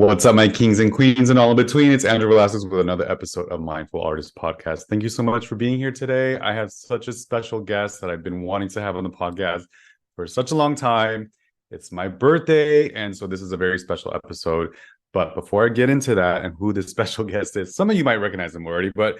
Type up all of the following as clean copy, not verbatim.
What's up, my kings and queens and all in between? It's Andrew Velázquez with another episode of Mindful Artist Podcast. Thank you so much for being here today. I have such a special guest that I've been wanting to have on the podcast for such a long time. It's my birthday, and so this is a very special episode. But before I get into that and who this special guest is, some of you might recognize him already, but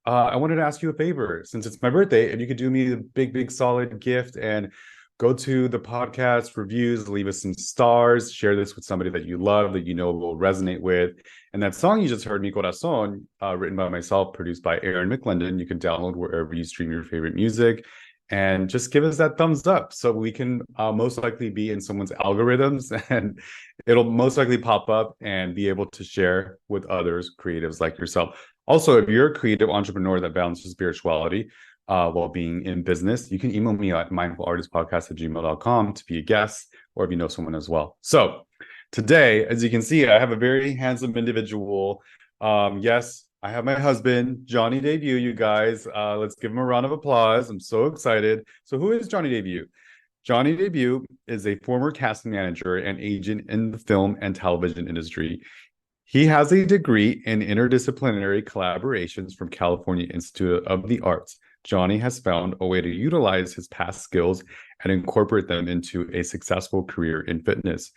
I wanted to ask you a favor. Since it's my birthday, if you could do me a big, solid gift and go to the podcast reviews, leave us some stars, share this with somebody that you love, that you know will resonate with. And that song you just heard, Mi Corazon, written by myself, produced by Aaron McClendon, you can download wherever you stream your favorite music. And just give us that thumbs up so we can most likely be in someone's algorithms, and it'll most likely pop up and be able to share with others, creatives like yourself. Also, if you're a creative entrepreneur that balances spirituality while being in business, you can email me at mindfulartistpodcast@gmail.com to be a guest, or if you know someone as well. So today, as you can see, I have a very handsome individual. Yes, I have my husband, Johnny Debut, you guys. Let's give him a round of applause. I'm so excited. So who is Johnny Debut? Johnny Debut is a former casting manager and agent in the film and television industry. He has a degree in interdisciplinary collaborations from California Institute of the Arts. Johnny has found a way to utilize his past skills and incorporate them into a successful career in fitness.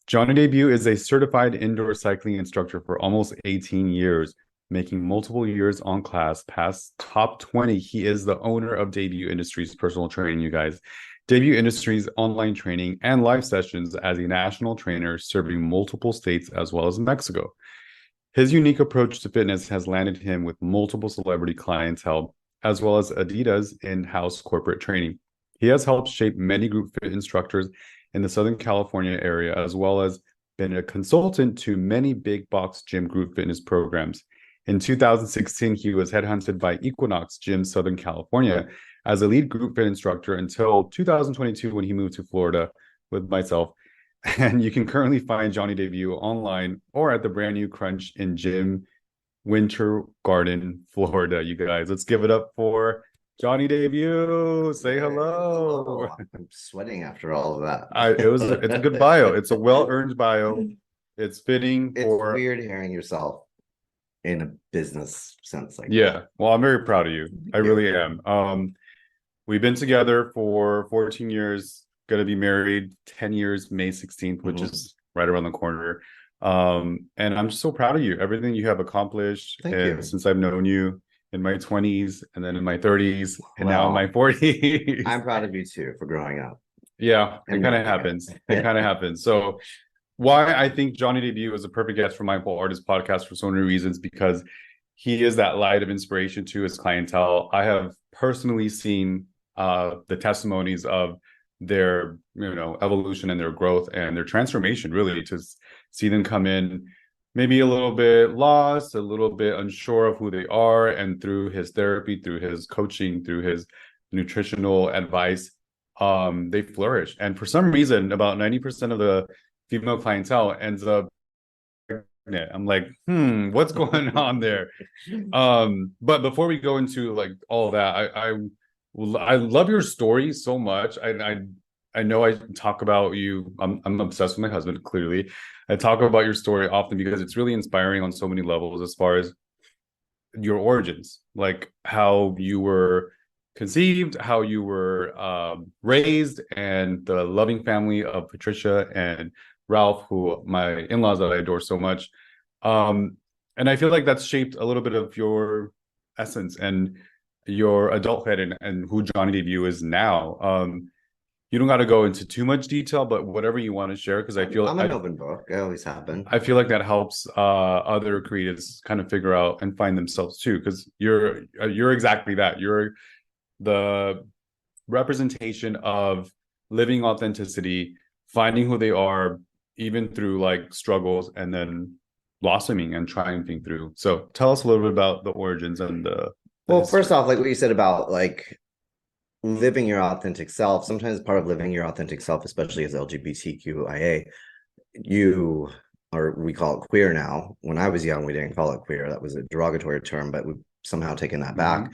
Johnny Debut is a certified indoor cycling instructor for almost 18 years, making multiple years on class past top 20. He is the owner of Debut Industries Personal Training, you guys. Debut Industries online training and live sessions as a national trainer serving multiple states as well as Mexico. His unique approach to fitness has landed him with multiple celebrity clientele, as well as Adidas in-house corporate training. He has helped shape many group fit instructors in the Southern California area, as well as been a consultant to many big box gym group fitness programs. In 2016, he was headhunted by Equinox Gym Southern California as a lead group fit instructor until 2022 when he moved to Florida with myself. And you can currently find Johnny Debut online or at the brand new Crunch in Gym Winter Garden, Florida. You guys, let's give it up for Johnny Debut. Say hello. I'm sweating after all of that. It's a good bio. It's a well-earned bio. It's fitting for. It's weird hearing yourself in a business sense like yeah. that. Well, I'm very proud of you. I really am. We've been together for 14 years, gonna be married 10 years, May 16th, which is right around the corner. And I'm just so proud of you, everything you have accomplished. Thank you. Since I've known you in my 20s and then in my 30s and now in my 40s. I'm proud of you too for growing up. Yeah, it kind of happens. It kind of happens. So why I think Johnny Debut is a perfect guest for Mindful Artist Podcast for so many reasons, because he is that light of inspiration to his clientele. I have personally seen the testimonies of their evolution and their growth and their transformation, really, to see them come in maybe a little bit lost, a little bit unsure of who they are, and through his therapy, through his coaching, through his nutritional advice, they flourish. And for some reason, about 90% of the female clientele ends up pregnant. I'm like, what's going on there? But before we go into like all that, I love your story so much. I know I talk about you. I'm obsessed with my husband, clearly. I talk about your story often because it's really inspiring on so many levels, as far as your origins, like how you were conceived, how you were raised, and the loving family of Patricia and Ralph, who my in-laws that I adore so much. And I feel like that's shaped a little bit of your essence and your adulthood and who Johnny Debut is now. You don't got to go into too much detail, but whatever you want to share, because I feel I'm an open book. I always have been. I feel like that helps other creatives kind of figure out and find themselves too, because you're exactly that. You're the representation of living authenticity, finding who they are, even through like struggles, and then blossoming and triumphing through. So tell us a little bit about the origins and the. Well, first off, like what you said about like living your authentic self. Sometimes part of living your authentic self, especially as LGBTQIA, we call it queer now. When I was young, we didn't call it queer. That was a derogatory term, but we've somehow taken that back.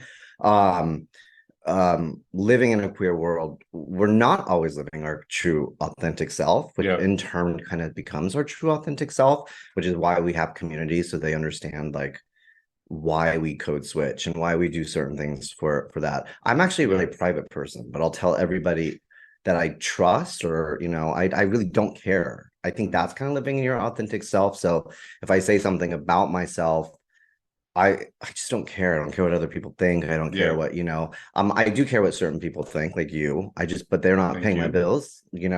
living in a queer world, we're not always living our true authentic self, which in turn kind of becomes our true authentic self, which is why we have communities, so they understand like why we code switch and why we do certain things for that. I'm actually a really private person, but I'll tell everybody that I trust, or I really don't care. I think that's kind of living in your authentic self. So if I say something about myself, I just don't care. I don't care what other people think. I don't care what, I do care what certain people think, like you. But they're not paying my bills, you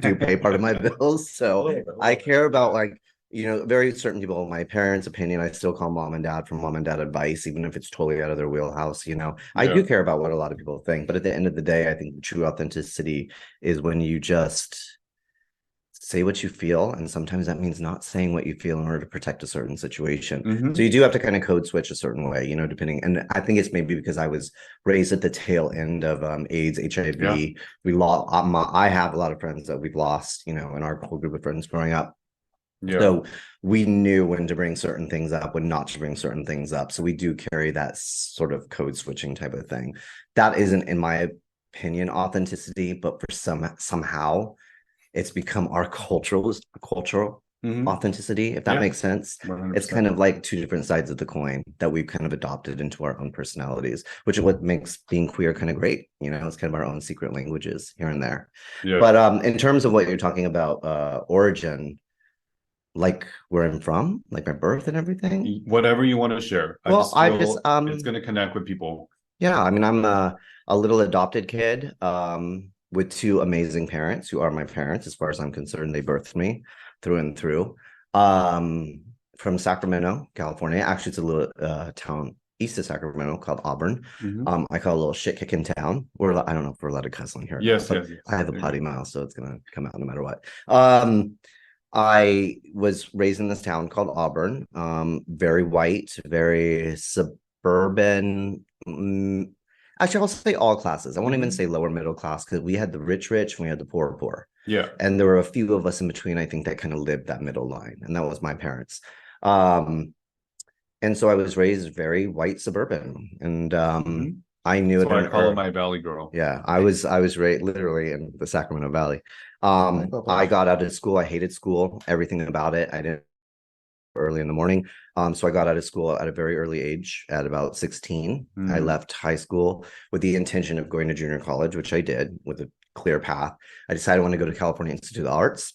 do pay part of my bills. So I care about like, very certain people, my parents' opinion. I still call mom and dad for mom and dad advice, even if it's totally out of their wheelhouse. I do care about what a lot of people think, but at the end of the day, I think true authenticity is when you just say what you feel, and sometimes that means not saying what you feel in order to protect a certain situation. So you do have to kind of code switch a certain way, depending. And I think it's maybe because I was raised at the tail end of AIDS, HIV. We lost. I have a lot of friends that we've lost, in our whole group of friends growing up. So we knew when to bring certain things up, when not to bring certain things up. So we do carry that sort of code switching type of thing. That isn't, in my opinion, authenticity, but for somehow it's become our cultural authenticity, if that makes sense. 100%. It's kind of like two different sides of the coin that we've kind of adopted into our own personalities, which is what makes being queer kind of great. It's kind of our own secret languages here and there. But in terms of what you're talking about, origin, like where I'm from, like my birth and everything, whatever you want to share. Well, it's going to connect with people. Yeah, I mean, I'm a little adopted kid with two amazing parents who are my parents. As far as I'm concerned, they birthed me through and through. From Sacramento, California. Actually, it's a little town east of Sacramento called Auburn. I call it a little shit kicking town. I don't know if we're allowed to cuss on here. Yes. I have a potty mouth, so it's gonna come out no matter what. I was raised in this town called Auburn. Very white, very suburban. Actually, I'll say all classes. I won't even say lower middle class, because we had the rich and we had the poor. And there were a few of us in between, I think, that kind of lived that middle line, and that was my parents. And so I was raised very white suburban, and I knew it. I call it my valley girl. Yeah, I was raised literally in the Sacramento Valley. I got out of school. I hated school, everything about it. I didn't early in the morning. So I got out of school at a very early age, at about 16. I left high school with the intention of going to junior college, which I did with a clear path. I decided I want to go to California Institute of Arts.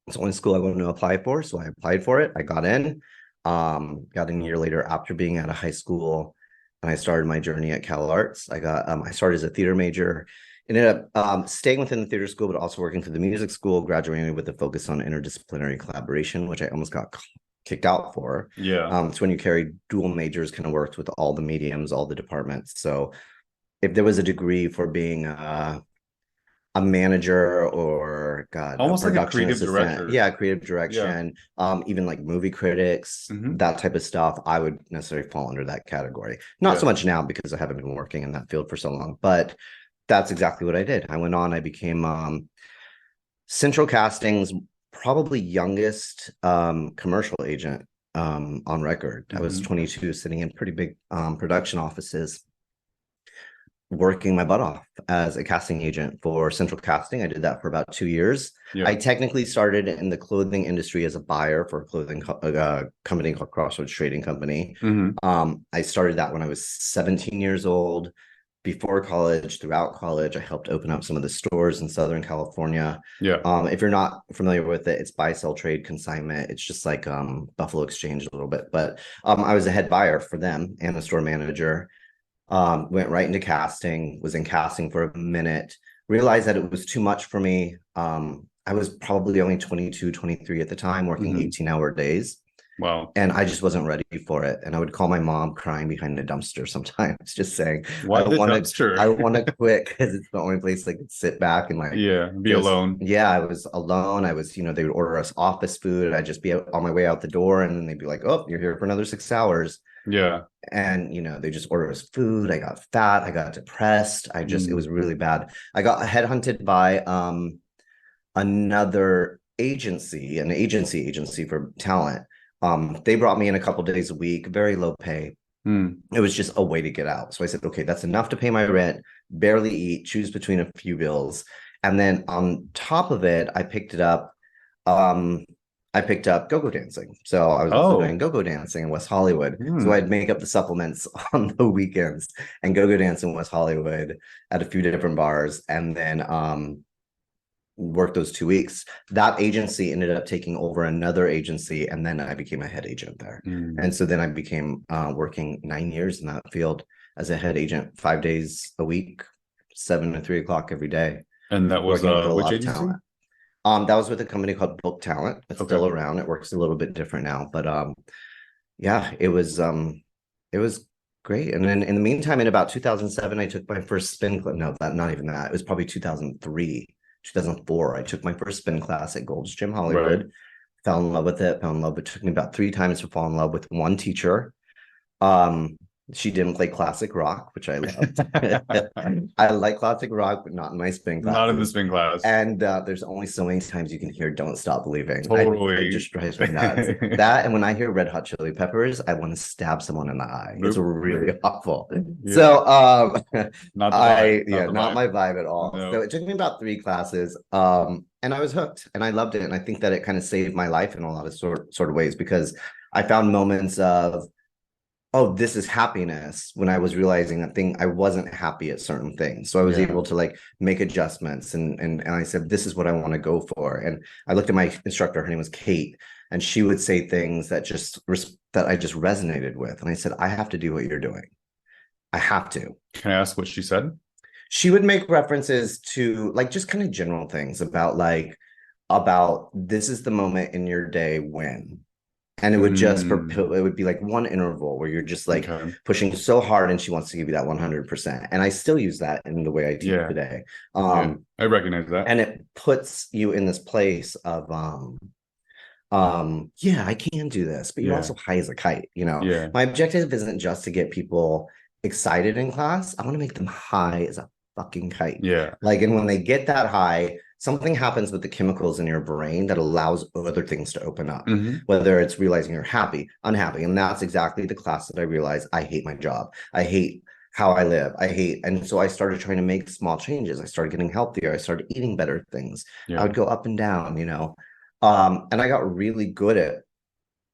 It's the only school I wanted to apply for. So I applied for it. I got in, got in a year later after being out of high school, and I started my journey at Cal Arts. I started as a theater major, ended up staying within the theater school, but also working through the music school, graduating with a focus on interdisciplinary collaboration, which I almost got kicked out for. It's when you carry dual majors, kind of worked with all the mediums, all the departments. So if there was a degree for being a manager, or almost like a creative director, creative direction, even like movie critics, that type of stuff, I would necessarily fall under that category. Not so much now, because I haven't been working in that field for so long, but that's exactly what I did. I went on, I became Central Casting's probably youngest commercial agent on record. I was 22, sitting in pretty big production offices, working my butt off as a casting agent for Central Casting. I did that for about 2 years. I technically started in the clothing industry as a buyer for a clothing company called Crossroads Trading Company. I started that when I was 17 years old. Before college, throughout college, I helped open up some of the stores in Southern California. If you're not familiar with it, it's buy, sell, trade, consignment. It's just like Buffalo Exchange a little bit. But I was a head buyer for them and a store manager. Went right into casting, was in casting for a minute, realized that it was too much for me. I was probably only 22, 23 at the time, working 18-hour days. Wow. And I just wasn't ready for it. And I would call my mom crying behind a dumpster sometimes, just saying, why the dumpster? I want to quit, because it's the only place I could sit back and be alone. Yeah, I was alone. I was, they would order us office food. I'd just be on my way out the door, and then they'd be like, oh, you're here for another 6 hours. And they just order us food. I got fat. I got depressed. It was really bad. I got headhunted by another agency, an agency for talent. They brought me in a couple days a week, very low pay. It was just a way to get out. So I said, okay, that's enough to pay my rent, barely eat, choose between a few bills. And then on top of it, I picked up go-go dancing. So I was also doing go-go dancing in West Hollywood. So I'd make up the supplements on the weekends and go-go dance in West Hollywood at a few different bars, and then worked those 2 weeks. That agency ended up taking over another agency, and then I became a head agent there. And so then I became working 9 years in that field as a head agent, 5 days a week, 7 to 3 o'clock every day. And that was which agency? That was with a company called Book Talent. It's still around. It works a little bit different now, but yeah, it was great. And then in the meantime, in about 2007, I took my first spin class. No, not even that. It was probably 2003, 2004. I took my first spin class at Gold's Gym Hollywood. Right. Fell in love with it. It took me about 3 times to fall in love with one teacher. She didn't play classic rock, which I loved. I like classic rock, but not in my spin class. Not in the spin class. And there's only so many times you can hear "Don't Stop Believing." Totally. It just drives me nuts. That, and when I hear Red Hot Chili Peppers, I want to stab someone in the eye. It's really awful. Yeah. So not my vibe at all. No. So it took me about 3 classes. And I was hooked, and I loved it. And I think that it kind of saved my life in a lot of sort of ways, because I found moments of, oh, this is happiness, when I was realizing I wasn't happy at certain things. So I was able to like make adjustments, and I said, this is what I want to go for. And I looked at my instructor, her name was Kate, and she would say things that I just resonated with. And I said, I have to do what you're doing. I have to. Can I ask what she said? She would make references to like just kind of general things about this is the moment in your day when. And it would it would be like one interval where you're just like pushing so hard, and she wants to give you that 100%. And I still use that in the way I teach today. I recognize that. And it puts you in this place of, I can do this, but you're also high as a kite, you know? Yeah. My objective isn't just to get people excited in class. I want to make them high as a fucking kite. Yeah. Like, and when they get that high, something happens with the chemicals in your brain that allows other things to open up, whether it's realizing you're happy, unhappy. And that's exactly the class that I realized I hate my job. I hate how I live. And so I started trying to make small changes. I started getting healthier. I started eating better things. I would go up and down, you know. And I got really good at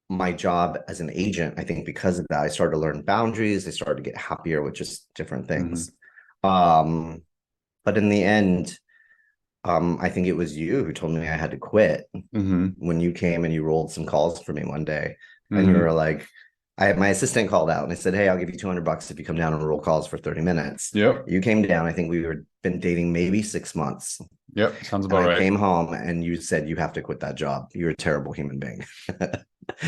my job as an agent. I think because of that, I started to learn boundaries. I started to get happier with just different things. But in the end, I think it was you who told me I had to quit when you came and you rolled some calls for me one day. And you were like, my assistant called out and I said, hey, I'll give you $200 if you come down and roll calls for 30 minutes. Yep. You came down. I think we were been dating maybe 6 months. Yep. Sounds about right. I came home and you said, you have to quit that job. You're a terrible human being.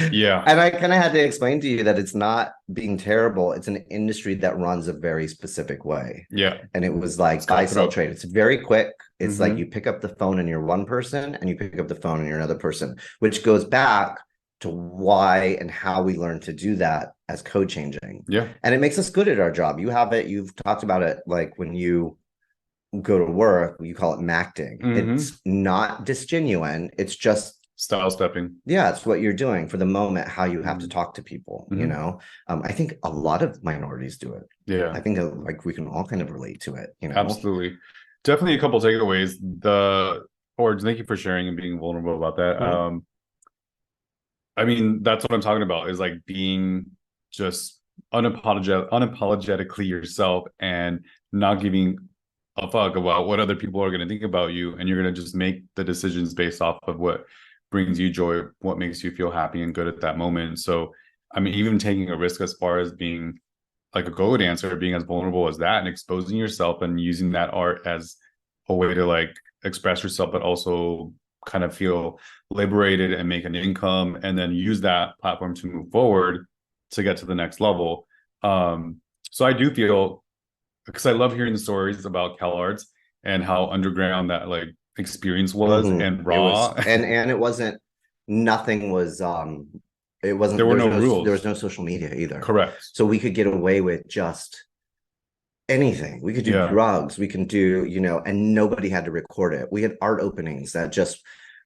Yeah. And I kind of had to explain to you that it's not being terrible. It's an industry that runs a very specific way. Yeah. And it was like buy, sell, trade. It's very quick. It's like you pick up the phone and you're one person, and you pick up the phone and you're another person, which goes back to why and how we learn to do that as code changing. Yeah. And it makes us good at our job. You have it. You've talked about it. Like when you go to work, you call it macting. It's not disgenuine. It's just style stepping. Yeah, it's what you're doing for the moment, how you have to talk to people, you know. I think a lot of minorities do it. Yeah. I think like we can all kind of relate to it, you know. Absolutely. Definitely a couple takeaways. Thank you for sharing and being vulnerable about that. I mean, that's what I'm talking about, is like being just unapologetically yourself and not giving a fuck about what other people are going to think about you, and you're going to just make the decisions based off of what brings you joy, what makes you feel happy and good at that moment. So I mean, even taking a risk as far as being like a go dancer, being as vulnerable as that, and exposing yourself and using that art as a way to like express yourself, but also kind of feel liberated and make an income, and then use that platform to move forward to get to the next level. So I do feel, because I love hearing the stories about CalArts and how underground that like experience was, and raw. And it wasn't, nothing was it wasn't, there were no rules. There was no social media either. Correct. So we could get away with just anything. We could do drugs, we can do, you know, and nobody had to record it. We had art openings that just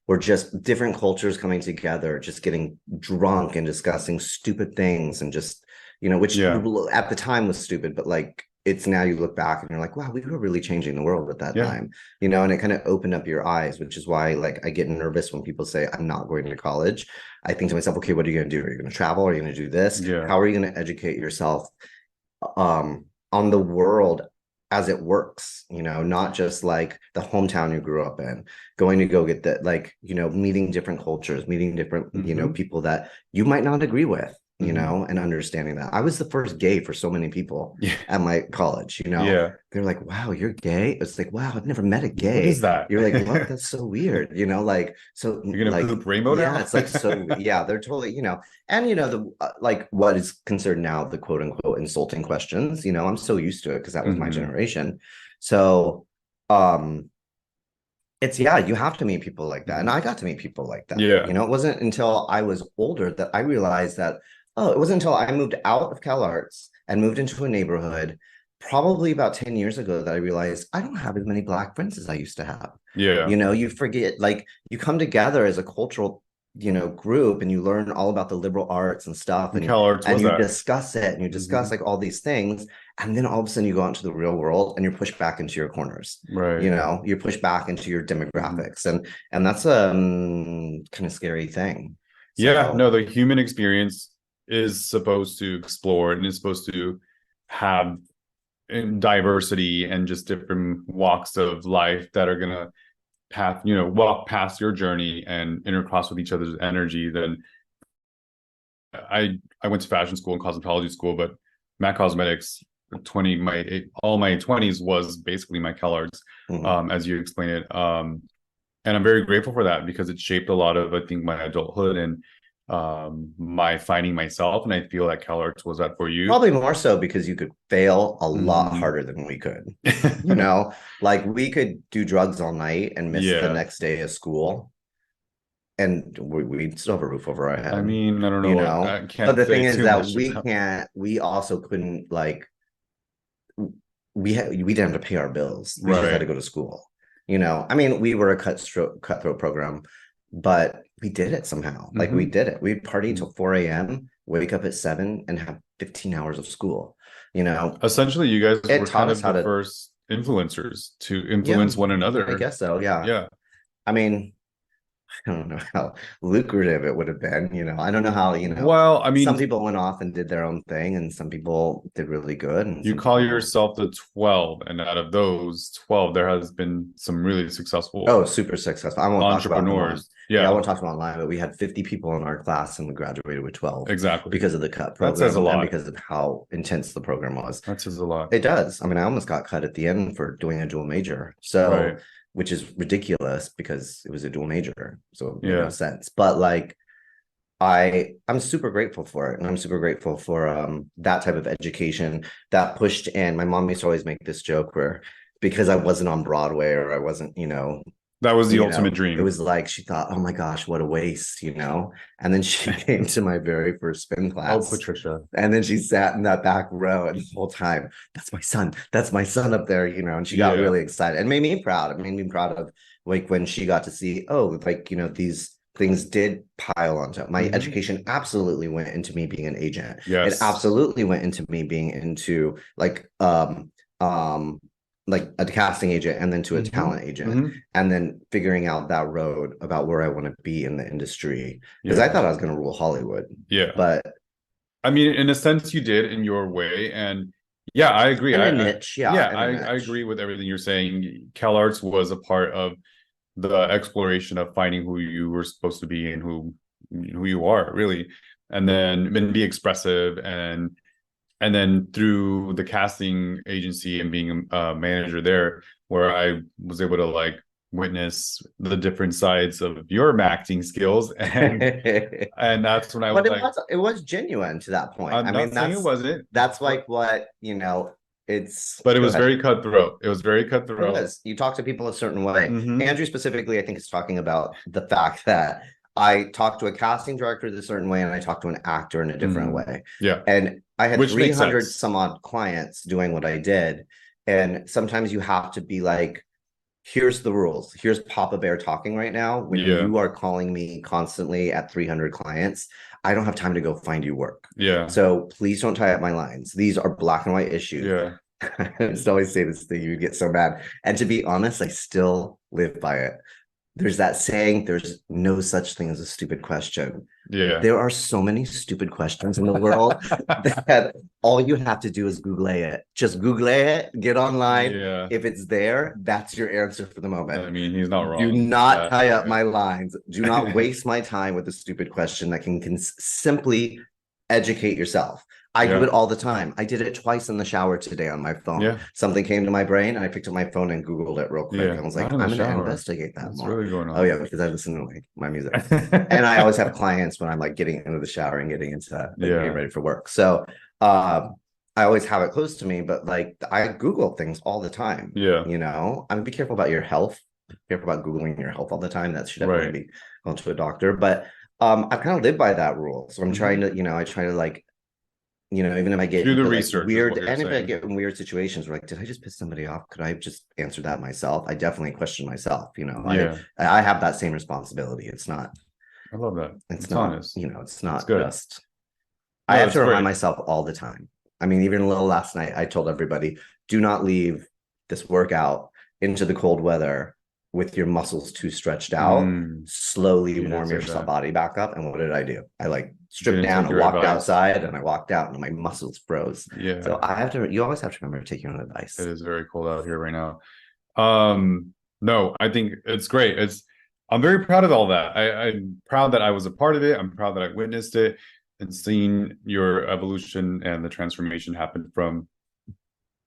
were just different cultures coming together, just getting drunk and discussing stupid things, and just, which Yeah. at the time was stupid, but like it's now you look back and you're like, wow, we were really changing the world at that time, and it kind of opened up your eyes, which is why like I get nervous when people say I'm not going to college. I think to myself, okay, what are you going to do? Are you going to travel? Are you going to do this? Yeah. How are you going to educate yourself on the world as it works, not just like the hometown you grew up in, going to go get that, like, meeting different cultures, meeting different, people that you might not agree with, and understanding that. I was the first gay for so many people at my college, they're like, wow, you're gay. It's like, wow, I've never met a gay. What is that? You're like, what? That's so weird, like, so you're gonna like poop rainbow now? It's like, so yeah, they're totally, and the like what is considered now the quote unquote insulting questions, I'm so used to it because that was my generation. So it's you have to meet people like that. And I got to meet people like that. It wasn't until I was older that I realized that, it wasn't until I moved out of Cal Arts and moved into a neighborhood probably about 10 years ago that I realized I don't have as many Black friends as I used to have. You forget, like, you come together as a cultural group and you learn all about the liberal arts and stuff, and you discuss it, and you discuss like all these things, and then all of a sudden you go out into the real world and you're pushed back into your corners, right? You're pushed back into your demographics, and that's a kind of scary thing. No, the human experience is supposed to explore and is supposed to have diversity and just different walks of life that are gonna walk past your journey and intercross with each other's energy. Then I went to fashion school and cosmetology school, but Mac Cosmetics, all my 20s was basically my CalArts, as you explained it. And I'm very grateful for that because it shaped a lot of, I think, my adulthood and my finding myself. And I feel that CalArts was that for you. Probably more so because you could fail a lot harder than we could. Like we could do drugs all night and miss the next day of school, and we'd still have a roof over our head. I mean, I don't know. I can't. But the thing is that we also couldn't, like, we didn't have to pay our bills. We just had to go to school. I mean, we were a cutthroat program, but we did it somehow. Like we did it. We'd party till 4 a.m., wake up at 7 and have 15 hours of school. Essentially, you guys were kind of the first influencers to influence one another. I guess so. Yeah. I mean, I don't know how lucrative it would have been, I don't know how, well, I mean, some people went off and did their own thing and some people did really good. And you call yourself the 12, and out of those 12, there has been some really successful, super successful. I won't entrepreneurs. I won't talk about online, but we had 50 people in our class and we graduated with 12. Exactly. Because of the cut program. That says a lot. And because of how intense the program was. That says a lot. It does. I mean, I almost got cut at the end for doing a dual major. So which is ridiculous because it was a dual major, so it made no sense. But like, I'm super grateful for it, and I'm super grateful for that type of education that pushed in. My mom used to always make this joke where, because I wasn't on Broadway or I wasn't, that was the ultimate dream. It was like she thought, oh my gosh, what a waste, and then she came to my very first spin class. Oh, Patricia. And then she sat in that back row, and the whole time, that's my son up there, and she got really excited and made me proud. It made me proud of, like, when she got to see, like, these things did pile onto my education. Absolutely went into me being an agent. It absolutely went into me being into like a casting agent, and then to a talent agent, and then figuring out that road about where I want to be in the industry, because I thought I was going to rule Hollywood. But I mean, in a sense you did in your way. And I agree. In a niche. I agree with everything you're saying. CalArts was a part of the exploration of finding who you were supposed to be and who you are, really, and then be expressive, and then through the casting agency and being a manager there, where I was able to like witness the different sides of your acting skills, and and that's when I was it was genuine to that point. I mean, it wasn't. That's like what it's. But it was very cutthroat. It was very cutthroat. It was. You talk to people a certain way. Andrew specifically, I think, is talking about the fact that I talked to a casting director a certain way, and I talked to an actor in a different way. And I had 300 some odd clients doing what I did. And sometimes you have to be like, here's the rules. Here's Papa Bear talking right now. When you are calling me constantly at 300 clients, I don't have time to go find you work. Yeah. So please don't tie up my lines. These are black and white issues. Yeah. I used to always say this thing, you would get so mad. And to be honest, I still live by it. There's that saying, there's no such thing as a stupid question. Yeah. There are so many stupid questions in the world that all you have to do is Google it. Just Google it, get online. Yeah. If it's there, that's your answer for the moment. I mean, he's not wrong. Do not tie up my lines. Do not waste my time with a stupid question that can simply educate yourself. I do it all the time. I did it twice in the shower today on my phone. Yeah. Something came to my brain, and I picked up my phone and Googled it real quick. I was like, I'm going to investigate that more. Really going on? Oh yeah, because I listen to like my music, and I always have clients when I'm like getting into the shower and getting into getting ready for work. So I always have it close to me, but like I Google things all the time. Yeah, you know, I mean, be careful about your health. Be careful about Googling your health all the time. That should definitely be going to a doctor. But I kind of live by that rule. So I'm trying to, I try to like, even if I get do the research, weird, and if I get in weird situations where like, did I just piss somebody off? Could I just answer that myself? I definitely question myself. I have that same responsibility. It's not. I love that. It's not honest. It's not just. No, I have to remind myself all the time. I mean, even a little last night, I told everybody, do not leave this workout into the cold weather with your muscles too stretched out. Slowly warm your body back up. And what did I do? I like stripped down and walked outside, and I walked out and my muscles froze. Yeah. So you always have to remember to take your own advice. It is very cold out here right now. No, I think it's great. I'm very proud of all that. I'm proud that I was a part of it. I'm proud that I witnessed it and seen your evolution and the transformation happen from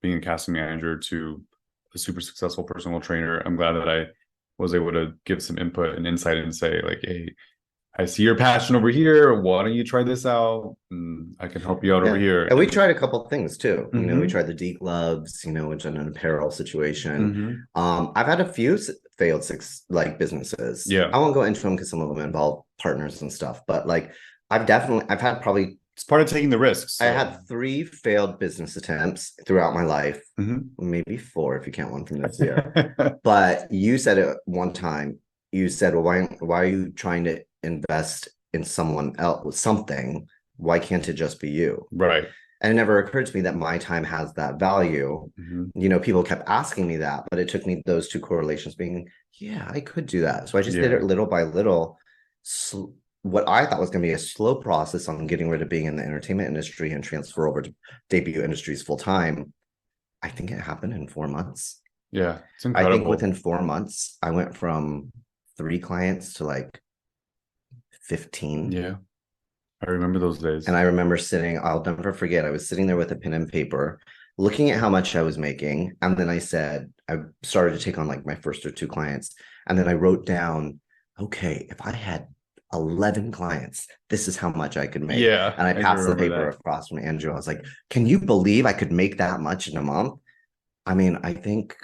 being a casting manager to a super successful personal trainer. I'm glad that I was able to give some input and insight and say like, hey, I see your passion over here. Why don't you try this out? I can help you out over here. And we tried a couple of things too. We tried the D gloves, which is an apparel situation. I've had a few failed like businesses. Yeah. I won't go into them because some of them involve partners and stuff, but like I've had probably, it's part of taking the risks. So. I had 3 failed business attempts throughout my life, maybe 4 if you count one from this year. But you said it one time. You said, well, why are you trying to invest in someone else with something? Why can't it just be you? Right. And it never occurred to me that my time has that value. People kept asking me that, but it took me those 2 correlations being, yeah, I could do that. So I just did it little by little. What I thought was going to be a slow process on getting rid of being in the entertainment industry and transfer over to debut industries full time. I think it happened in 4 months. Yeah, it's incredible. I think within 4 months, I went from 3 clients to like 15. Yeah, I remember those days. And I remember I'll never forget, I was sitting there with a pen and paper, looking at how much I was making. And then I started to take on like my first or 2 clients. And then I wrote down, okay, if I had 11 clients, this is how much I could make. Yeah. And I passed the paper across from Andrew. I was like, can you believe I could make that much in a month? I mean, I think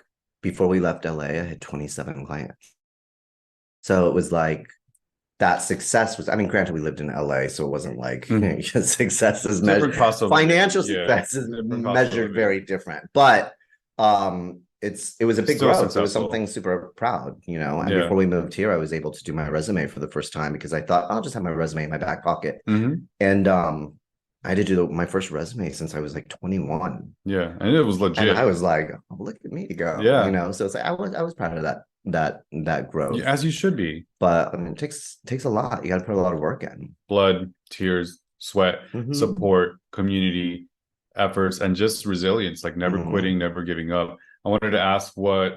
before we left LA, I had 27 clients. So it was like that success was, I mean, granted, we lived in LA, so it wasn't like success is measured. Financial success is measured very different. But it was a big growth. Successful. It was something super proud, and before we moved here, I was able to do my resume for the first time because I thought I'll just have my resume in my back pocket. And I had to do my first resume since I was like 21. Yeah, and it was legit. And I was like, oh, look at me go. Yeah, so it's like I was proud of that growth. As you should be. But I mean, it takes a lot. You got to put a lot of work in. Blood, tears, sweat, support, community efforts, and just resilience, like never quitting, never giving up. I wanted to ask what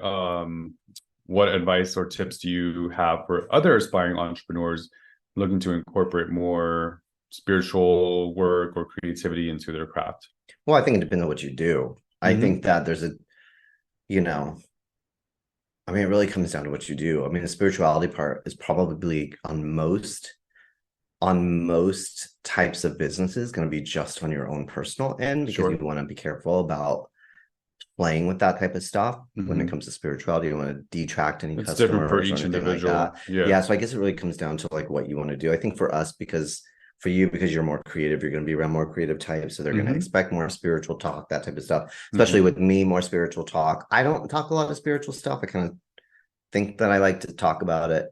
advice or tips do you have for other aspiring entrepreneurs looking to incorporate more spiritual work or creativity into their craft? Well, I think it depends on what you do. I think that there's I mean, it really comes down to what you do. I mean, the spirituality part is probably on most types of businesses going to be just on your own personal end, because you want to be careful about playing with that type of stuff. When it comes to spirituality, you want to detract any customers. It's different for each individual. Like yeah. So I guess it really comes down to like what you want to do. I think for us, because you're more creative, you're going to be around more creative types, so they're going to expect more spiritual talk, that type of stuff. Especially with me, more spiritual talk. I don't talk a lot of spiritual stuff. I kind of think that I like to talk about it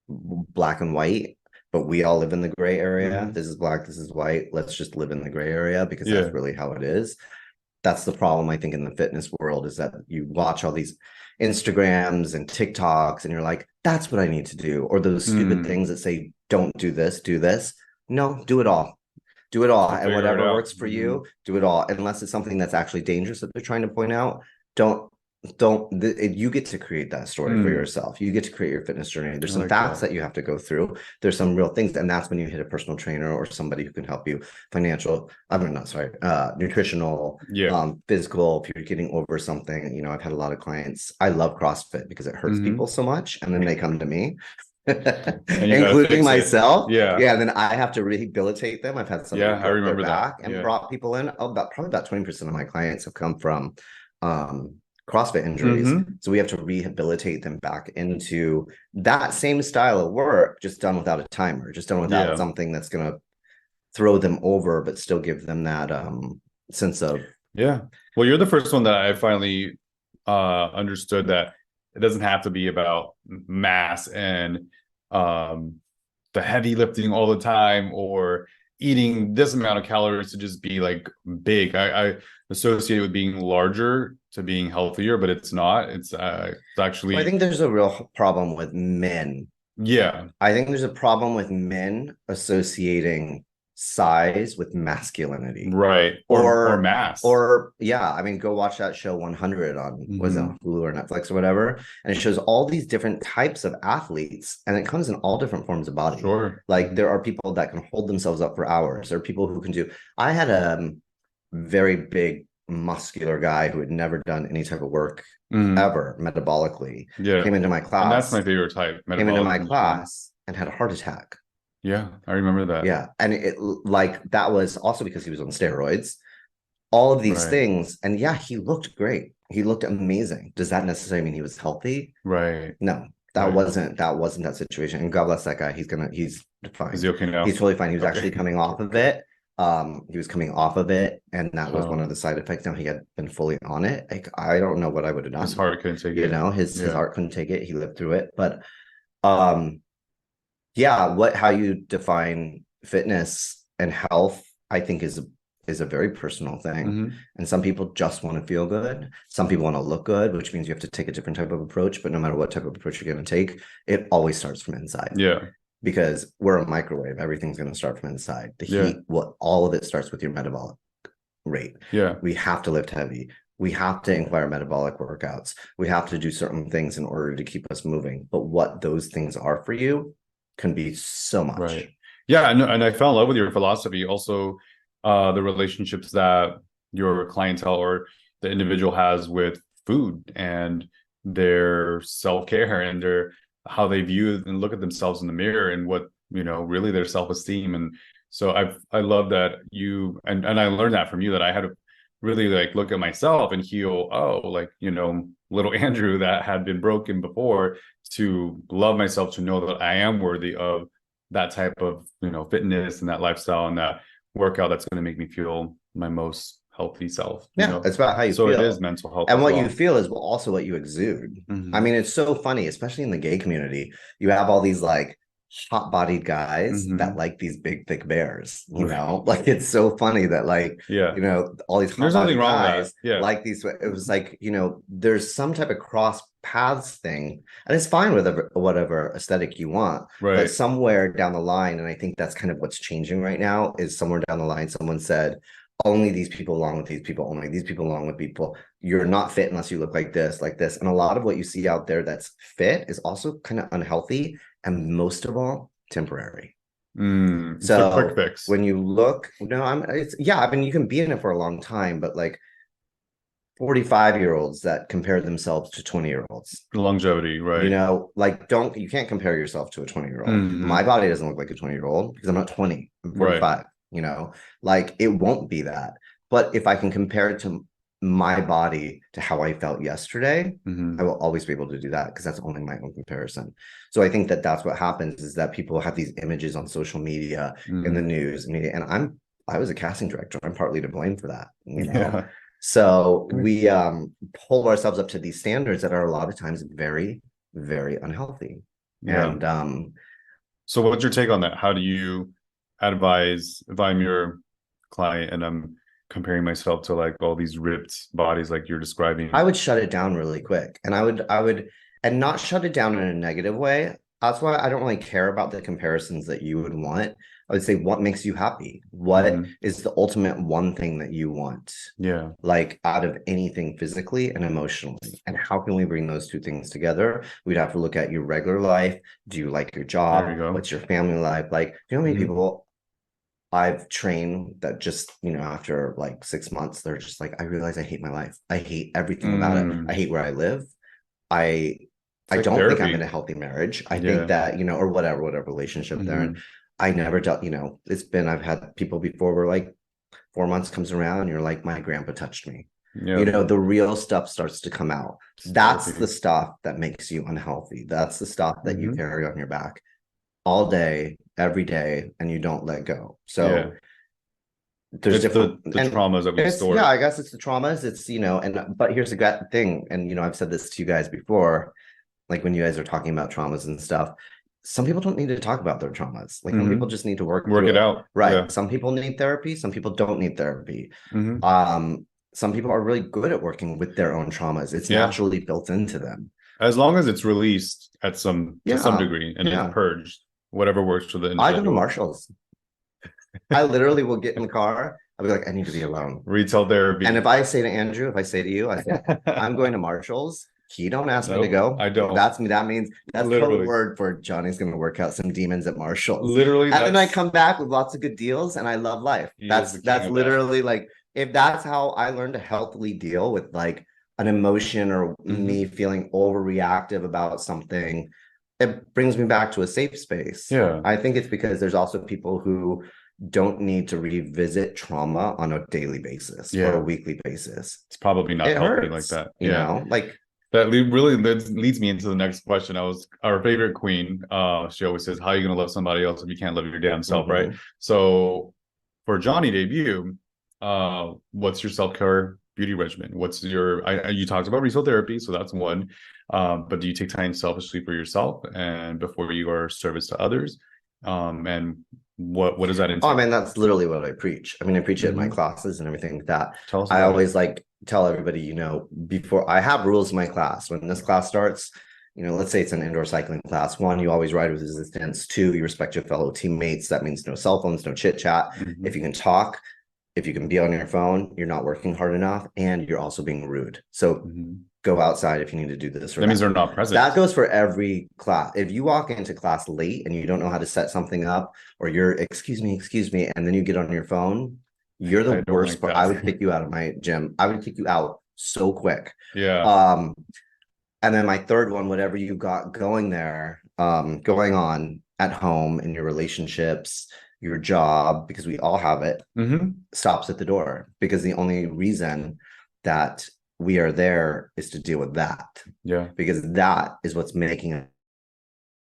black and white. but we all live in the gray area. This is black, this is white. Let's just live in the gray area because that's really how it is. That's the problem, I think, in the fitness world, is that you watch all these Instagrams and TikToks and you're like, that's what I need to do. Or those stupid things that say, don't do this, do this. No, do it all. Do it all. And whatever works for you, do it all. Unless it's something that's actually dangerous that they're trying to point out. You get to create that story for yourself. You get to create your fitness journey. There's some facts that you have to go through. There's some real things, and that's when you hit a personal trainer or somebody who can help you nutritional, physical. If you're getting over something, you know, I've had a lot of clients. I love CrossFit because it hurts people so much, and then they come to me. Including myself. And then I have to rehabilitate them. I've had some I remember that and brought people in. Probably about 20% of my clients have come from CrossFit injuries. So we have to rehabilitate them back into that same style of work, just done without a timer, just done without something that's going to throw them over, but still give them that sense of. Well, you're the first one that I finally understood that it doesn't have to be about mass and the heavy lifting all the time or eating this amount of calories to just be like big. I associate it with being larger to being healthier, but it's not. It's actually. Well, I think there's a real problem with men. I think there's a problem with men associating size with masculinity, or mass, or I mean, go watch that show 100 on was it on Hulu or Netflix or whatever, and it shows all these different types of athletes, and it comes in all different forms of body. Like there are people that can hold themselves up for hours. There are people who can do. I had a very big muscular guy who had never done any type of work ever metabolically came into my class, and that's my favorite type. Came into my class and had a heart attack. I remember that. And it like that was also because he was on steroids, all of these things. And he looked great. He looked amazing. Does that necessarily mean he was healthy? No, that wasn't that situation. And God bless that guy. He's fine. Is he okay now? He's totally fine. He was actually coming off of it. He was coming off of it, and that was one of the side effects. Now he had been fully on it. Like, I don't know what I would have done. His heart couldn't take it. You know, his heart couldn't take it. He lived through it. But how you define fitness and health, I think is a very personal thing. And some people just want to feel good. Some people want to look good, which means you have to take a different type of approach. But no matter what type of approach you're going to take, it always starts from inside. Because we're a microwave. Everything's going to start from inside. The heat, all of it starts with your metabolic rate. We have to lift heavy. We have to inquire metabolic workouts. We have to do certain things in order to keep us moving. But what those things are for you can be so much. And I fell in love with your philosophy. Also, the relationships that your clientele or the individual has with food and their self-care and how they view and look at themselves in the mirror and what, you know, really their self-esteem. And so I love that you, and I learned that from you, that I had to really like look at myself and heal, like, you know, little Andrew that had been broken before, to love myself, to know that I am worthy of that type of, you know, fitness and that lifestyle and that workout that's going to make me feel my most healthy self. It's about how you feel. So it is mental health. And what you feel is also what you exude. I mean, it's so funny, especially in the gay community. You have all these like hot-bodied guys that like these big, thick bears, you know? Like, it's so funny that like, you know, all these hot-bodied guys like these. It was like, you know, there's some type of cross paths thing, and it's fine with whatever aesthetic you want, but somewhere down the line, and I think that's kind of what's changing right now, is somewhere down the line, someone said, only these people along with these people, only these people along with people. You're not fit unless you look like this, like this. And a lot of what you see out there that's fit is also kind of unhealthy, and most of all, temporary. It's a quick fix. When you look, I mean, you can be in it for a long time, but like 45-year-olds that compare themselves to 20-year-olds. Longevity, right? You know, like you can't compare yourself to a 20-year-old. My body doesn't look like a 20-year-old because I'm not 20, I'm 45. You know, like it won't be that. But if I can compare it to my body to how I felt yesterday, I will always be able to do that, because that's only my own comparison. So I think that that's what happens, is that people have these images on social media, in the news media, and I was a casting director. I'm partly to blame for that, you know. So we hold ourselves up to these standards that are a lot of times very, very unhealthy. And So what's your take on that? How do you advise if I'm your client and I'm comparing myself to like all these ripped bodies like you're describing? I would shut it down really quick. And and not shut it down in a negative way. That's why I don't really care about the comparisons that you would want. I would say, what makes you happy? What is the ultimate one thing that you want? Yeah. Like out of anything physically and emotionally. And how can we bring those two things together? We'd have to look at your regular life. Do you like your job? There you go. What's your family life like? You know how many people I've trained that just, after like 6 months, they're just like, I realize I hate my life. I hate everything about it. I hate where I live. I don't think I'm in a healthy marriage. I think that, or whatever relationship they're in. I never dealt, I've had people before where like 4 months comes around and you're like, my grandpa touched me. The real stuff starts to come out. That's the stuff that makes you unhealthy. That's the stuff that you carry on your back all day, every day, and you don't let go. So there's different the traumas that we store. Yeah, I guess it's the traumas. It's, but here's the thing. And, I've said this to you guys before, like when you guys are talking about traumas and stuff, some people don't need to talk about their traumas. Like some people just need to work it out. Right. Yeah. Some people need therapy. Some people don't need therapy. Some people are really good at working with their own traumas. It's naturally built into them. As long as it's released to some degree and it's purged, whatever works for the individual. I go to Marshall's. I literally will get in the car. I'll be like, I need to be alone. Retail therapy. And if I say to Andrew, if I say to you, I say, I'm going to Marshall's. He don't ask me to go. I don't. That means that's the word for Johnny's going to work out some demons at Marshall's. Literally. And then I come back with lots of good deals and I love life. That's literally like, if that's how I learned to healthily deal with like an emotion or me feeling overreactive about something, it brings me back to a safe space. Yeah. I think it's because there's also people who don't need to revisit trauma on a daily basis or a weekly basis. It's probably not healthy like that. You know, like that really leads me into the next question. Our favorite queen. She always says, how are you going to love somebody else if you can't love your damn self, right? So for Johnny debut, what's your self-care beauty regimen? What's you talked about retail therapy, so that's one. But do you take time selfishly for yourself and before you are service to others? And what does that entail? Oh man, that's literally what I preach. I mean, I preach it in my classes and everything like that. I always tell everybody, before I have rules in my class. When this class starts, let's say it's an indoor cycling class. 1, you always ride with resistance. 2, you respect your fellow teammates. That means no cell phones, no chit chat. If you can talk, if you can be on your phone, you're not working hard enough and you're also being rude. So go outside if you need to do this. That means they're not present. That goes for every class. If you walk into class late and you don't know how to set something up, or you're, excuse me, and then you get on your phone, you're the worst part. I would kick you out of my gym. I would kick you out so quick. Yeah. And then my third one, whatever you got going there, going on at home in your relationships, your job, because we all have it, stops at the door. Because the only reason that we are there is to deal with that. Yeah. Because that is what's making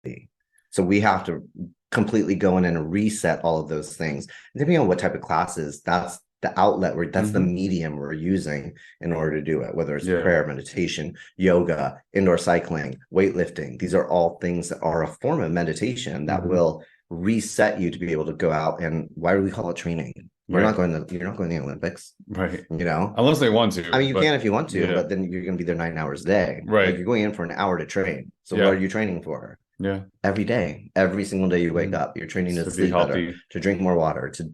it. So we have to completely go in and reset all of those things. And depending on what type of classes, that's the outlet that's the medium we're using in order to do it, whether it's prayer, meditation, yoga, indoor cycling, weightlifting. These are all things that are a form of meditation that will reset you to be able to go out. And why do we call it training? You're not going to the Olympics, right? Unless they want to. I mean, you can if you want to, but then you're going to be there 9 hours a day, right? Like you're going in for an hour to train. So what are you training for? Yeah, every day, every single day you wake up, you're training to sleep better, to drink more water, to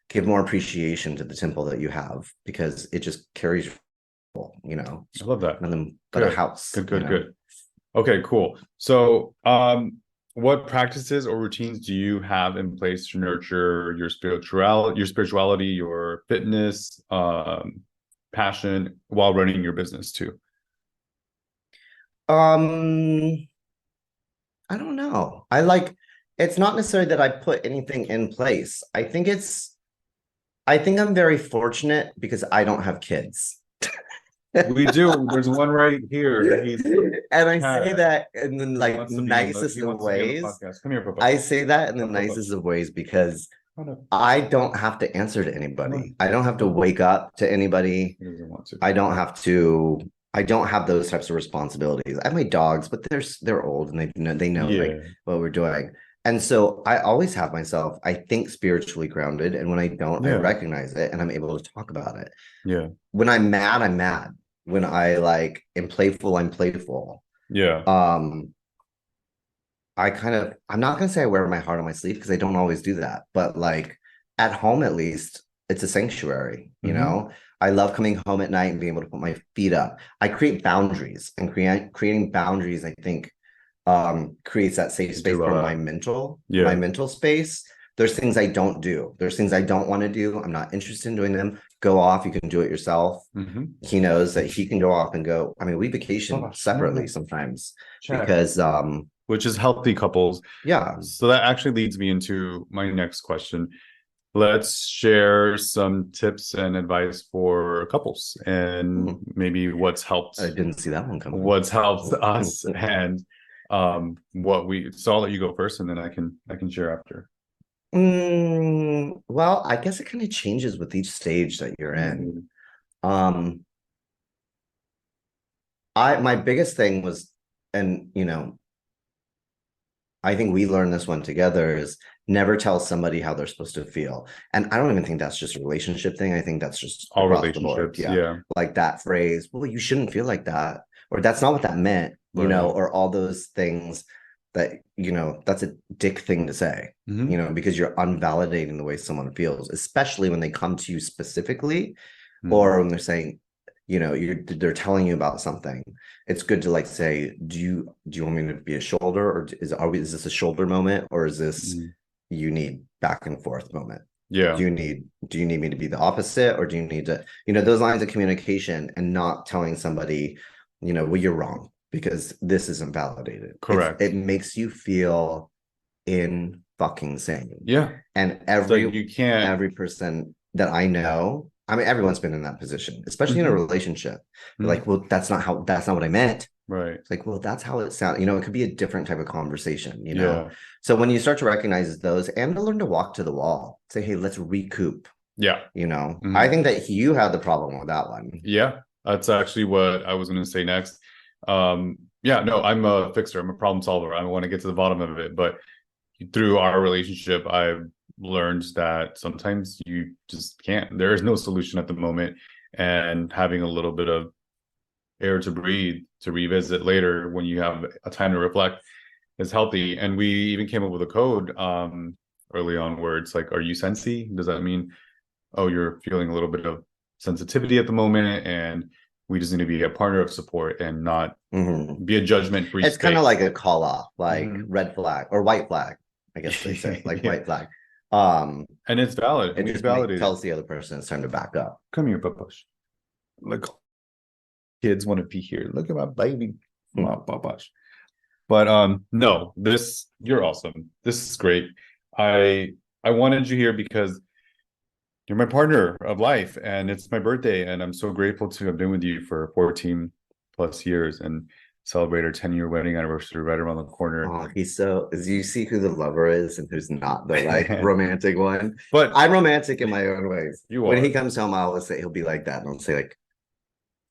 give more appreciation to the temple that you have, because it just carries. I love that. And then a house. Good. Okay, cool. So, what practices or routines do you have in place to nurture your spirituality, your fitness, passion while running your business too? I don't know. It's not necessarily that I put anything in place. I think I'm very fortunate because I don't have kids. We do. There's one right here. And I say that in the nicest of ways. Come here, Papa. I say that in the nicest of ways because I don't have to answer to anybody. I don't have to wake up to anybody. I don't have those types of responsibilities. I have my dogs, but they're old and they know what we're doing. And so I always have myself, I think, spiritually grounded. And when I don't, I recognize it and I'm able to talk about it. Yeah. When I'm mad, I'm mad. When I like am playful, I'm playful. Yeah. I'm not gonna say I wear my heart on my sleeve because I don't always do that, but like at home at least, it's a sanctuary, you know. I love coming home at night and being able to put my feet up. I create boundaries, and creating boundaries, I think, creates that safe space for my mental space. There's things I don't do. There's things I don't want to do. I'm not interested in doing them. Go off. You can do it yourself. He knows that he can go off and go. I mean, we vacation separately sometimes because which is healthy couples. Yeah. So that actually leads me into my next question. Let's share some tips and advice for couples and maybe what's helped. I didn't see that one coming. What's helped us and what we. So I'll let you go first, and then I can share after. Well, I guess it kind of changes with each stage that you're in. My biggest thing was, and you know, I think we learned this one together, is never tell somebody how they're supposed to feel. And I don't even think that's just a relationship thing. I think that's just all relationships. Yeah. Like that phrase, well, you shouldn't feel like that, or that's not what that meant, you know, or all those things that, you know, that's a dick thing to say, you know, because you're unvalidating the way someone feels, especially when they come to you specifically, or when they're saying, you know, they're telling you about something. It's good to like say, do you want me to be a shoulder, or is this a shoulder moment, or is this you need back and forth moment? Do you need me to be the opposite, or do you need to, you know, those lines of communication, and not telling somebody, you know, well, you're wrong because this isn't validated. Correct. It makes you feel in fucking sane. Yeah. And every person that I know, I mean, everyone's been in that position, especially in a relationship. Like, well, that's not what I meant. Right. It's like, well, that's how it sounds. You know, it could be a different type of conversation, you know? So when you start to recognize those, and to learn to walk to the wall, say, hey, let's recoup. Yeah. You know, I think that you had the problem with that one. Yeah. That's actually what I was going to say next. Yeah, no, I'm a fixer. I'm a problem solver. I want to get to the bottom of it. But through our relationship, I've learned that sometimes you just can't. There is no solution at the moment, and having a little bit of air to breathe, to revisit later when you have a time to reflect, is healthy. And we even came up with a code early on where it's like, are you sensy? Does that mean, oh, you're feeling a little bit of sensitivity at the moment, and we just need to be a partner of support and not be a judgment-free space. It's kind of like a call off, like red flag or white flag, I guess they say, like white flag. And it's valid. It just tells the other person it's time to back up. Come here, Papash. Look, kids want to be here. Look at my baby, Papash. But no, you're awesome. This is great. I wanted you here because you're my partner of life, and it's my birthday, and I'm so grateful to have been with you for 14 plus years and celebrate our 10-year wedding anniversary right around the corner. Oh, you see who the lover is and who's not the like romantic one. But I'm romantic in my own ways. When he comes home, I'll say, he'll be like that, and I'll say like,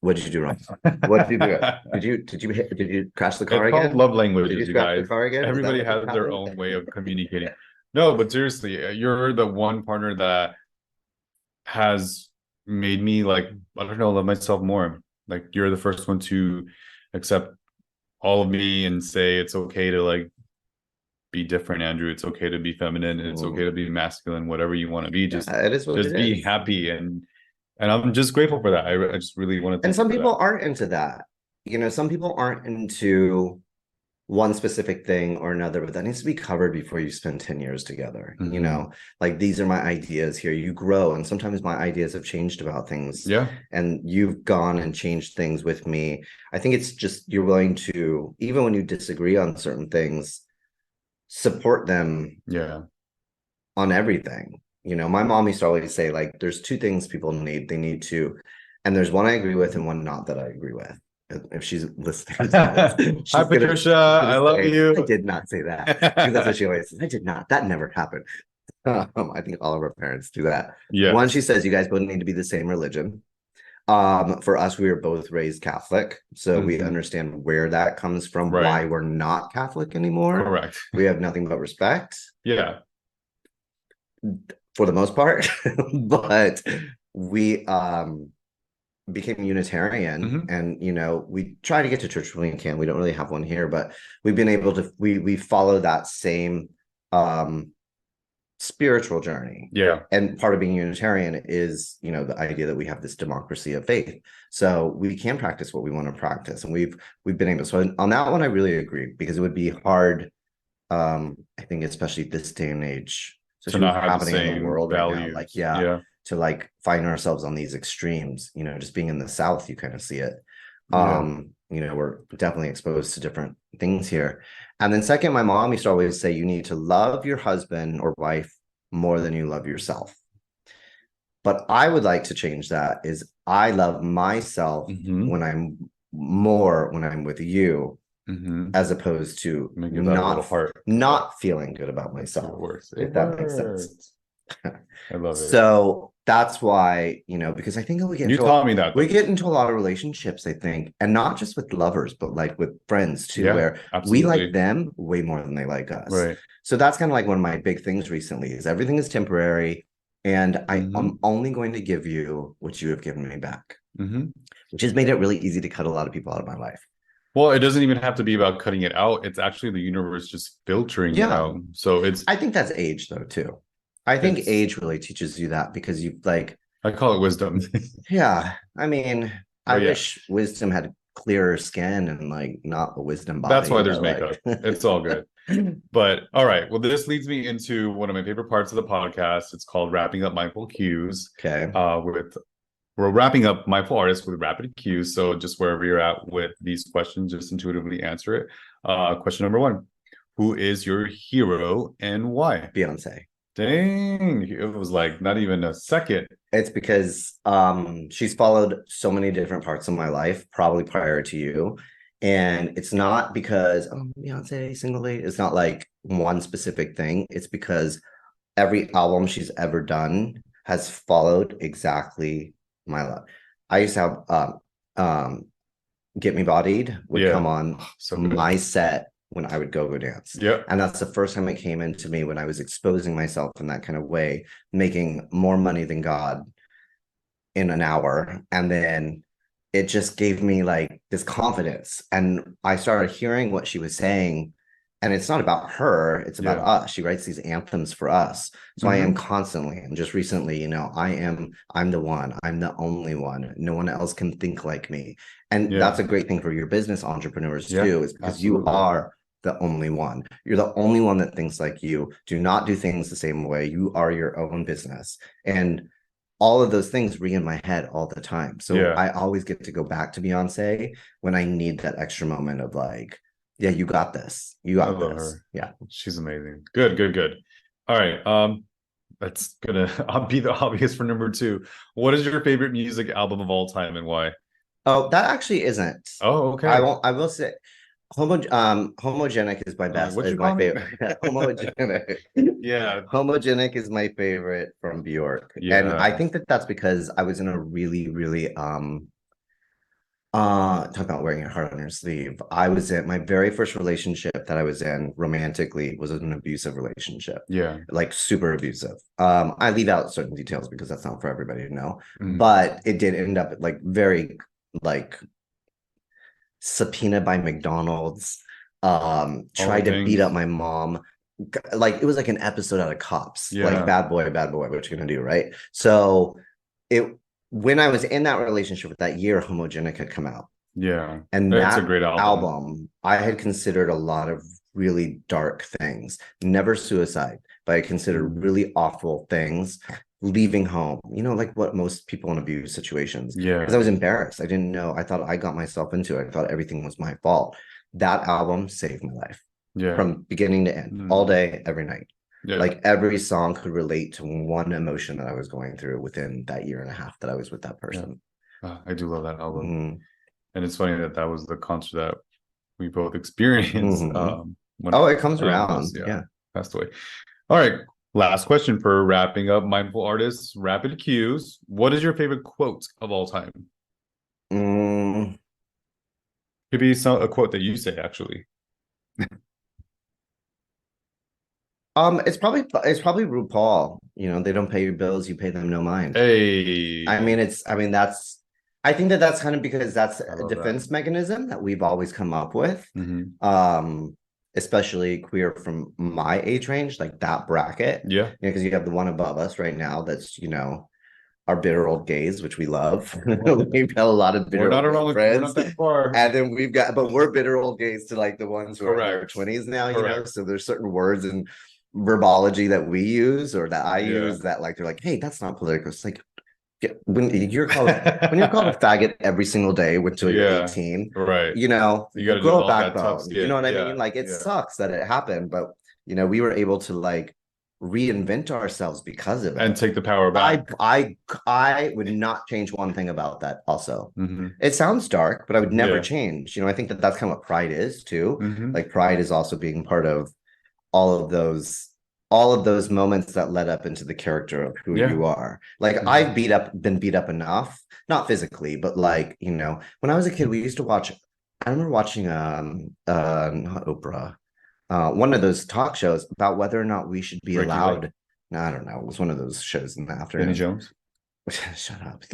what did you do wrong? What did you do? Did you crash the car again? It's called love languages, you guys. The car again? Everybody has their own way of communicating. No, but seriously, you're the one partner that has made me, like, I don't know, love myself more. Like, you're the first one to accept all of me and say it's okay to like be different, Andrew. It's okay to be feminine, and it's okay to be masculine, whatever you want to be. Just be happy, and I'm just grateful for that. I just really want to. And some people aren't into that. You know, some people aren't into one specific thing or another, but that needs to be covered before you spend 10 years together. You know, like, these are my ideas here. You grow, and sometimes my ideas have changed about things. Yeah. And you've gone and changed things with me. I think it's just, you're willing to, even when you disagree on certain things, support them. Yeah. On everything. You know, my mom used to always say, like, there's two things people need. They need to, and there's one I agree with and one not that I agree with. If she's listening to this, hi Patricia, I love you. I did not say that. That's what she always says. I did not. That never happened. I think all of our parents do that. Yeah. One, she says you guys both need to be the same religion. For us, we were both raised Catholic, so we understand where that comes from, why we're not Catholic anymore. Correct. We have nothing but respect. Yeah. For the most part. But we became Unitarian, and we try to get to church when we can. We don't really have one here, but we've been able to we follow that same spiritual journey. Yeah. And part of being Unitarian is, the idea that we have this democracy of faith. So we can practice what we want to practice. And we've been able. So on that one, I really agree, because it would be hard, I think, especially this day and age, to not have the happening in same the world values. right now. To find ourselves on these extremes, just being in the South, you kind of see it. We're definitely exposed to different things here. And then second, my mom used to always say, you need to love your husband or wife more than you love yourself. But I would like to change that, is I love myself when I'm with you, as opposed to not feeling good about myself. If that makes sense. I love it. So that's why, because I think we get into a lot of relationships, I think, and not just with lovers, but like with friends too, where we like them way more than they like us. Right. So that's kind of like one of my big things recently, is everything is temporary, and I'm only going to give you what you have given me back, which has made it really easy to cut a lot of people out of my life. Well, it doesn't even have to be about cutting it out. It's actually the universe just filtering it out. So I think that's age though too. I think age really teaches you that, because I call it wisdom. Yeah. I mean, I wish wisdom had clearer skin and not the wisdom body. That's why there's makeup. It's all good. But all right. Well, this leads me into one of my favorite parts of the podcast. It's called Wrapping Up Mindful Cues. Okay. We're wrapping up mindful artists with rapid cues. So just wherever you're at with these questions, just intuitively answer it. Question number 1. Who is your hero and why? Beyonce. Dang, it was like not even a second. It's because she's followed so many different parts of my life, probably prior to you. And it's not because, Beyonce, single lady. It's not like one specific thing. It's because every album she's ever done has followed exactly my life. I used to have Get Me Bodied would come on my set when I would go dance. And that's the first time it came into me, when I was exposing myself in that kind of way, making more money than God in an hour. And then it just gave me this confidence. And I started hearing what she was saying. And it's not about her, it's about us. She writes these anthems for us. So I am constantly, and just recently, I'm the one, I'm the only one. No one else can think like me. And that's a great thing for your business entrepreneurs too, is because you are the only one. You're the only one that thinks like you. Do not do things the same way. You are your own business. And all of those things ring in my head all the time. So I always get to go back to Beyonce when I need that extra moment of you got this. You got this. Her. Yeah. She's amazing. Good. All right. That's gonna be the obvious for number 2. What is your favorite music album of all time and why? Oh, that actually isn't. Oh, okay. I will say Homogenic is my best. Is my favorite. Homogenic. Homogenic is my favorite from Bjork. And I think that's because I was in a really, really talk about wearing your heart on your sleeve. I was in my very first relationship that I was in romantically was an abusive relationship. Super abusive. I leave out certain details because that's not for everybody to know. But it did end up very subpoenaed by McDonald's, tried to beat up my mom. It was like an episode out of Cops, bad boy, what you gonna do, right? So when I was in that relationship with that year, Homogenic had come out. And that's a great album. I had considered a lot of really dark things, never suicide, but I considered really awful things. Leaving home, what most people in abuse situations, because I was embarrassed. I didn't know. I thought I got myself into it. I thought everything was my fault. That album saved my life from beginning to end, all day, every night. Every song could relate to one emotion that I was going through within that year and a half that I was with that person. I do love that album. And it's funny that was the concert that we both experienced. It comes around. Passed away. All right. Last question for wrapping up mindful artists, rapid cues. What is your favorite quote of all time? Mm, Could be a quote that you say actually. it's probably RuPaul. You know, they don't pay your bills, you pay them no mind. I Hey, mean, that's I think that that's kind of because that's I a love that. defense mechanism that we've always come up with. Hmm. Um, especially queer from my age range, like that bracket. Yeah. You know, because you have the one above us right now that's, you know, our bitter old gays, which we love. We've got a lot of We're bitter not old gay around. We're not friends. that far. And then but we're bitter old gays to like the ones who are in their Correct. 20s now, you know. Correct. So there's certain words and verbology that we use or that I Yeah. use that like they're like, hey, that's not political. It's like when you're called a faggot every single day until you're Yeah. 18, Right. you know, You got to grow a develop that tough backbone. You know skin. what I mean? Yeah. Like it Yeah. sucks that it happened, but you know, we were able to like reinvent ourselves because of And it. take the power I back. I I would not change one thing about that also. Hmm. It sounds dark, but I would never Yeah. change. You know, I think that that's kind of what pride is too. Hmm. Like pride is also being part of all of those all of those moments that led up into the character of who Yeah. you are. Like Hmm. I've been beat up enough, not physically, but like, you know, when I was a kid, we used to watch, I remember watching not Oprah, one of those talk shows about whether or not we should be Ricky Lake, allowed. No, I don't know. It was one of those shows in the Benny afternoon. Jones. Shut up.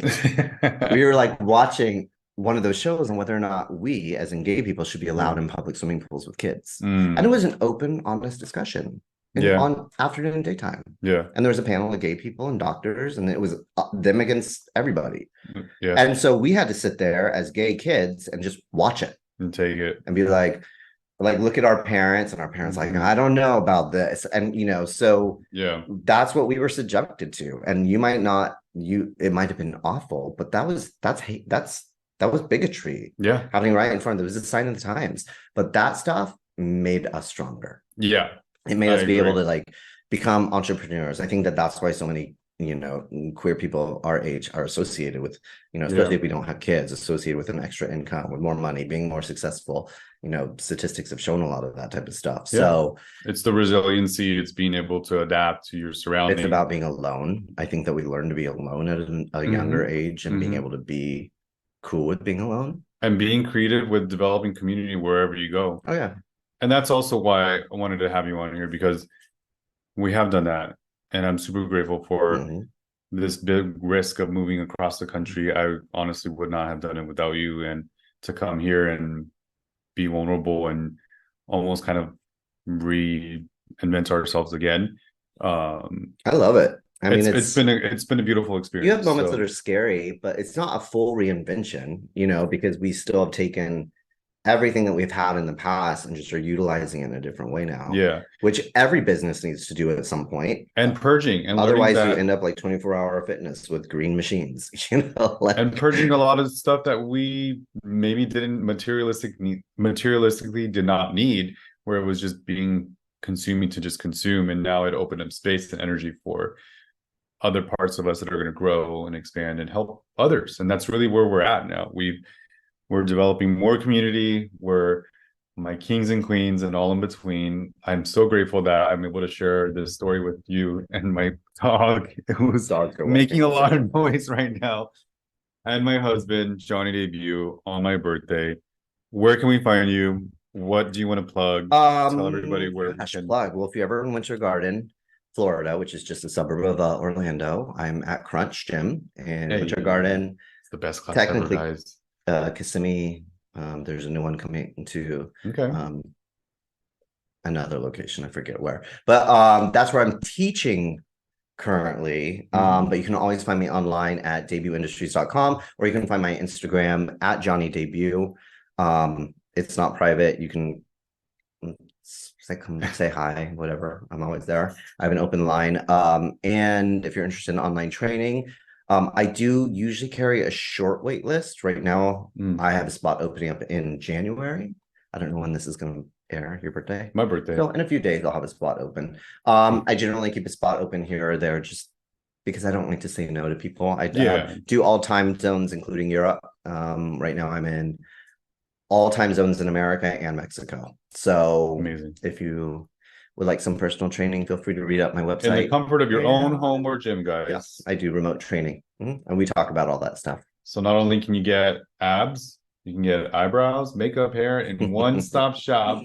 We were like watching one of those shows on whether or not we, as in gay people, should be allowed Mm. in public swimming pools with kids. And it Mm. was an open, honest discussion Yeah. on afternoon and daytime. Yeah. And there was a panel of gay people and doctors, and it was them against everybody. Yeah. And so we had to sit there as gay kids and just watch it And take it. and be like look at our parents, and our parents like, Mhm. I don't know about this. And you know, so Yeah. that's what we were subjected to. And you might not, it might have been awful, but that's hate, that was bigotry Yeah. happening right in front of. It was a sign of the times. But that stuff made us stronger. Yeah. It made I us be able agree. to like become entrepreneurs. I think that that's why so many, you know, queer people our age are associated with, you know, especially Yeah. if we don't have kids, associated with an extra income, with more money, being more successful. You know, statistics have shown a lot of that type of stuff. Yeah. So It's the resiliency. It's being able to adapt to your it's surroundings. about being alone. I think that we learn to be alone at a younger Hmm. age and being Hmm. able to be cool with being alone. And being creative with developing community wherever you go. Oh yeah. And that's also why I wanted to have you on here because we have done that. And I'm super grateful for Mhm. this big risk of moving across the country. I honestly would not have done it without you. And to come here and be vulnerable and almost kind of reinvent ourselves again. I love it. I mean, It's been a beautiful you have experience. moments that So are scary, but it's not a full reinvention, you know, because we still have taken everything that we've had in the past and just are utilizing it in a different way now, yeah, which every business needs to do at some point. and purging and learning Otherwise, you that end up like 24-hour fitness with green machines, you know, and like purging a lot of stuff that we maybe didn't materialistically did not need, where it was just being consuming to just consume, and now it opened up space and energy for other parts of us that are going to grow and expand and help others. And that's really where we're at now. We're developing more community. We're my kings and queens and all in between. I'm so grateful that I'm able to share this story with you and my dog, who's dogs are making walking. a lot of noise right now, and my husband, Johnny Debut, on my birthday. Where can we find you? What do you want to plug? Tell everybody where we Gosh, can. plug. Well, if you're ever in Winter Garden, Florida, which is just a suburb of Orlando, I'm at Crunch Gym in Hey, Winter Garden. it's the best class ever, Technically, guys. Kissimmee. There's a new one coming into Okay. another location. I forget where, but that's where I'm teaching currently. But you can always find me online at debutindustries.com, or you can find my Instagram at Johnny Debut. It's not private. You can say come say hi, whatever. I'm always there. I have an open line. And if you're interested in online training, I do usually carry a short wait list. Right now, I have a spot opening up in January. I don't know when this is going to air, your birthday. My birthday. So in a few days, I'll have a spot open. I generally keep a spot open here or there just because I don't like to say no to people. I do all time zones, including Europe. Right now, I'm in all time zones in America and Mexico. So Amazing. if you would like some personal training, feel free to read up my website. In the comfort of your own home or gym, guys. Yes, I do remote training. And we talk about all that stuff. So not only can you get abs, you can get eyebrows, makeup, hair in one-stop shop.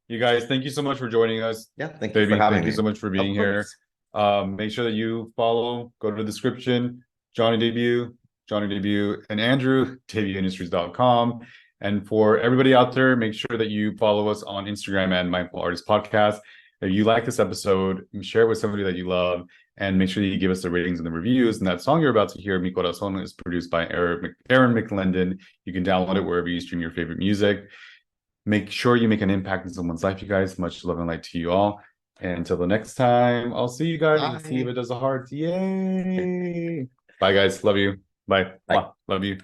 You guys, thank you so much for joining us. Yeah, thank Baby, you for having thank me. you so much for being here. Make sure that you follow, go to the description, Johnny Debut, and Andrew, debutindustries.com. And for everybody out there, make sure that you follow us on Instagram and Mindful Artist Podcast. If you like this episode, share it with somebody that you love, and make sure that you give us the ratings and the reviews. And that song you're about to hear, Mi Corazon, is produced by Aaron McLendon. You can download it wherever you stream your favorite music. Make sure you make an impact in someone's life, you guys. Much love and light to you all. And until the next time, I'll see you guys and see if it does the hearts. Yay! Bye, guys. Love you. Bye. Bye. Love you.